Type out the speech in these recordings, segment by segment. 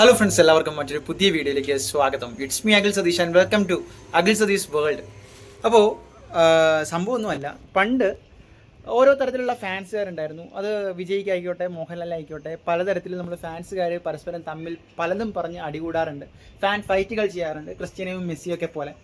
Hello friends, എല്ലാവർക്കും മറ്റൊരു പുതിയ വീഡിയോയിലേക്ക് സ്വാഗതം. It's me Akhil Satheesh and welcome to Akhil Satheesh world. അപ്പോൾ സംഭവമൊന്നുമല്ല, പണ്ട് ഓരോ തരത്തിലുള്ള ഫാൻസുകാരുണ്ടായിരുന്നു. അത് വിജയ്ക്കായിക്കോട്ടെ, മോഹൻലാൽ ആയിക്കോട്ടെ, പലതരത്തിൽ നമ്മൾ ഫാൻസുകാർ പരസ്പരം തമ്മിൽ പലതും പറഞ്ഞ് അടികൂടാറുണ്ട്, ഫാൻ ഫൈറ്റുകൾ ചെയ്യാറുണ്ട്, ക്രിസ്ത്യാനോയും മെസ്സിയൊക്കെ പോലെ.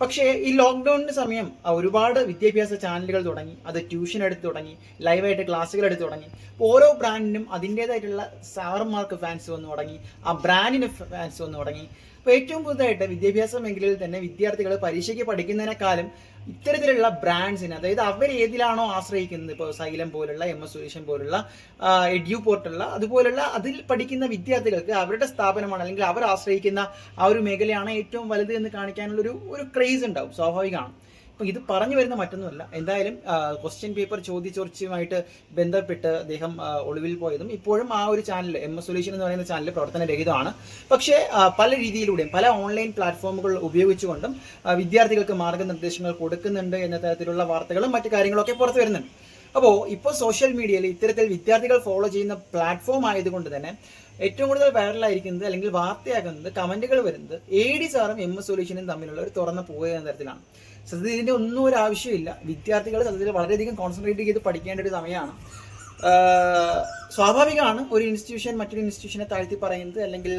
പക്ഷേ ഈ ലോക്ക്ഡൗണിന് സമയം ഒരുപാട് വിദ്യാഭ്യാസ ചാനലുകൾ തുടങ്ങി, അത് ട്യൂഷൻ എടുത്ത് തുടങ്ങി, ലൈവായിട്ട് ക്ലാസ്സുകൾ എടുത്ത് തുടങ്ങി. ഓരോ ബ്രാൻഡിനും അതിൻ്റേതായിട്ടുള്ള സാറന്മാർക്ക് ഫാൻസ് വന്നു തുടങ്ങി, ആ ബ്രാൻഡിന് ഫാൻസ് വന്നു തുടങ്ങി. അപ്പോൾ ഏറ്റവും പുതുതായിട്ട് വിദ്യാഭ്യാസ മേഖലയിൽ തന്നെ വിദ്യാർത്ഥികൾ പരീക്ഷയ്ക്ക് പഠിക്കുന്നതിനേക്കാളും ഇത്തരത്തിലുള്ള ബ്രാൻഡ്സിന്, അതായത് അവർ ഏതിലാണോ ആശ്രയിക്കുന്നത്, ഇപ്പോൾ സൈലം പോലുള്ള, MS സൊല്യൂഷൻ പോലുള്ള, എഡ്യൂ പോർട്ടുള്ള, അതുപോലുള്ള അതിൽ പഠിക്കുന്ന വിദ്യാർത്ഥികൾക്ക് അവരുടെ സ്ഥാപനമാണ് അല്ലെങ്കിൽ അവർ ആശ്രയിക്കുന്ന ആ ഒരു മേഖലയാണ് ഏറ്റവും വലുത് എന്ന് കാണിക്കാനുള്ളൊരു ക്രേസ് ഉണ്ടാവും, സ്വാഭാവികമാണ്. അപ്പോൾ ഇത് പറഞ്ഞു വരുന്ന മറ്റൊന്നുമല്ല. എന്തായാലും ക്വസ്റ്റ്യൻ പേപ്പർ ചോദ്യചോർച്ചയുമായിട്ട് ബന്ധപ്പെട്ട് അദ്ദേഹം ഒളിവിൽ പോയതും ഇപ്പോഴും ആ ഒരു ചാനൽ, MS സൊല്യൂഷൻ എന്ന് പറയുന്ന ചാനൽ പ്രവർത്തനരഹിതമാണ്. പക്ഷേ പല രീതിയിലൂടെയും പല ഓൺലൈൻ പ്ലാറ്റ്ഫോമുകൾ ഉപയോഗിച്ചുകൊണ്ടും വിദ്യാർത്ഥികൾക്ക് മാർഗ്ഗനിർദ്ദേശങ്ങൾ കൊടുക്കുന്നുണ്ട് എന്ന തരത്തിലുള്ള വാർത്തകളും മറ്റു കാര്യങ്ങളൊക്കെ പുറത്തു വരുന്നുണ്ട്. അപ്പോൾ ഇപ്പോൾ സോഷ്യൽ മീഡിയയിൽ ഇത്തരത്തിൽ വിദ്യാർത്ഥികൾ ഫോളോ ചെയ്യുന്ന പ്ലാറ്റ്ഫോം ആയതുകൊണ്ട് തന്നെ ഏറ്റവും കൂടുതൽ വൈറലായിരിക്കുന്നത് അല്ലെങ്കിൽ വാർത്തയാക്കുന്നത്, കമന്റുകൾ വരുന്നത് AD സാറും MS സൊല്യൂഷനും തമ്മിലുള്ള ഒരു തുറന്ന പോവുക എന്ന തരത്തിലാണ്. സത്യത്തിൽ ഇതിൻ്റെ ഒന്നും ഒരു ആവശ്യമില്ല. വിദ്യാർത്ഥികൾ സത്യത്തിൽ വളരെയധികം കോൺസെൻട്രേറ്റ് ചെയ്ത് പഠിക്കേണ്ട ഒരു സമയമാണ്. സ്വാഭാവികമാണ് ഒരു ഇൻസ്റ്റിറ്റ്യൂഷൻ മറ്റൊരു ഇൻസ്റ്റിറ്റ്യൂഷനെ താഴ്ത്തി പറയുന്നത് അല്ലെങ്കിൽ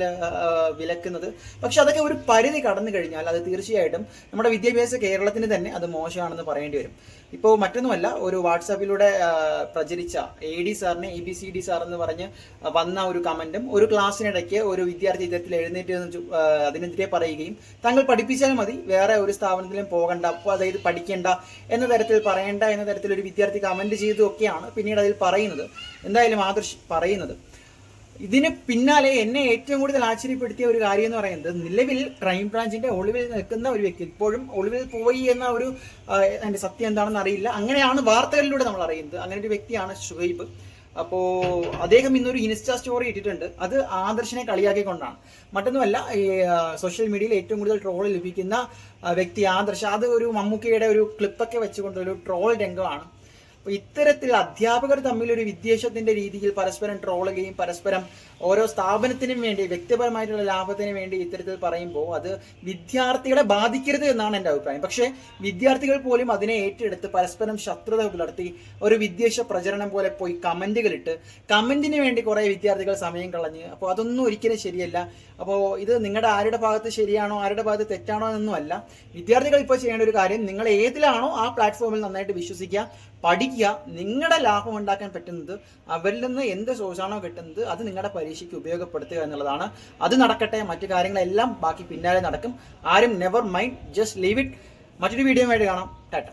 വിലക്കുന്നത്. പക്ഷെ അതൊക്കെ ഒരു പരിധി കടന്നു കഴിഞ്ഞാൽ അത് തീർച്ചയായിട്ടും നമ്മുടെ വിദ്യാഭ്യാസ കേരളത്തിന് തന്നെ അത് മോശമാണെന്ന് പറയേണ്ടി വരും. ഇപ്പോൾ മറ്റൊന്നുമല്ല, ഒരു വാട്സാപ്പിലൂടെ പ്രചരിച്ച AD സാറിനെ ABCD സാർ എന്ന് പറഞ്ഞ് വന്ന ഒരു കമൻറ്റും, ഒരു ക്ലാസ്സിനിടയ്ക്ക് ഒരു വിദ്യാർത്ഥി ഇത്തരത്തിൽ എഴുന്നേറ്റ് അതിനെതിരെ പറയുകയും താങ്കൾ പഠിപ്പിച്ചാൽ മതി, വേറെ ഒരു സ്ഥാപനത്തിലും പോകണ്ട, അപ്പോൾ അതായത് പഠിക്കേണ്ട എന്ന തരത്തിൽ, പറയേണ്ട എന്ന തരത്തിൽ ഒരു വിദ്യാർത്ഥി കമൻറ്റ് ചെയ്തൊക്കെയാണ് പിന്നീട് അതിൽ പറയുന്നത്. എന്തായാലും ആദർശ് പറയുന്നത്, ഇതിന് പിന്നാലെ എന്നെ ഏറ്റവും കൂടുതൽ ആശ്ചര്യപ്പെടുത്തിയ ഒരു കാര്യം എന്ന് പറയുന്നത്, നിലവിൽ ക്രൈംബ്രാഞ്ചിന്റെ ഒളിവിൽ നിൽക്കുന്ന ഒരു വ്യക്തി ഇപ്പോഴും ഒളിവിൽ പോയി എന്ന ഒരു, അതിന്റെ സത്യം എന്താണെന്ന് അറിയില്ല, അങ്ങനെയാണ് വാർത്തകളിലൂടെ നമ്മൾ അറിയുന്നത്. അങ്ങനെ ഒരു വ്യക്തിയാണ് ഷുഹൈബ്. അപ്പോൾ അദ്ദേഹം ഇന്നൊരു ഇൻസ്റ്റാ സ്റ്റോറി ഇട്ടിട്ടുണ്ട്. അത് ആദർശിനെ കളിയാക്കിക്കൊണ്ടാണ്, മറ്റൊന്നുമല്ല. ഈ സോഷ്യൽ മീഡിയയിൽ ഏറ്റവും കൂടുതൽ ട്രോൾ ലഭിക്കുന്ന വ്യക്തി ആദർശ്. അത് ഒരു മമ്മൂക്കയുടെ ഒരു ക്ലിപ്പൊക്കെ വെച്ചുകൊണ്ടൊരു ട്രോൾ രംഗമാണ്. ഇത്തരത്തിൽ അധ്യാപകർ തമ്മിൽ ഒരു വിദ്വേഷത്തിന്റെ രീതിയിൽ പരസ്പരം ട്രോൾ ചെയ്യുകയും പരസ്പരം ഓരോ സ്ഥാപനത്തിനും വേണ്ടി വ്യക്തിപരമായിട്ടുള്ള ലാഭത്തിന് വേണ്ടി ഇത്തരത്തിൽ പറയുമ്പോൾ അത് വിദ്യാർത്ഥികളെ ബാധിക്കരുത് എന്നാണ് എൻ്റെ അഭിപ്രായം. പക്ഷേ വിദ്യാർത്ഥികൾ പോലും അതിനെ ഏറ്റെടുത്ത് പരസ്പരം ശത്രുത പുലർത്തി ഒരു വിദ്വേഷ പ്രചരണം പോലെ പോയി കമന്റുകളിട്ട്, കമന്റിന് വേണ്ടി കുറേ വിദ്യാർത്ഥികൾ സമയം കളഞ്ഞ്. അപ്പോൾ അതൊന്നും ഒരിക്കലും ശരിയല്ല. അപ്പോൾ ഇത് നിങ്ങളുടെ ആരുടെ ഭാഗത്ത് ശരിയാണോ ആരുടെ ഭാഗത്ത് തെറ്റാണോ എന്നൊന്നുമല്ല. വിദ്യാർത്ഥികൾ ഇപ്പോൾ ചെയ്യേണ്ട ഒരു കാര്യം, നിങ്ങൾ ഏതിലാണോ ആ പ്ലാറ്റ്ഫോമിൽ നന്നായിട്ട് വിശ്വസിക്കുക, പഠിക്കുക. നിങ്ങളുടെ ലാഭം ഉണ്ടാക്കാൻ പറ്റുന്നത്, അവരിൽ നിന്ന് എന്ത് സോഴ്സാണോ കിട്ടുന്നത് അത് നിങ്ങളുടെ പരീക്ഷയ്ക്ക് ഉപയോഗപ്പെടുത്തുക എന്നുള്ളതാണ്. അത് നടക്കട്ടെ, മറ്റു കാര്യങ്ങളെല്ലാം ബാക്കി പിന്നാലെ നടക്കും. ആരും never mind, just leave it. മറ്റൊരു വീഡിയോ ആയിട്ട് കാണാം. ടാറ്റ.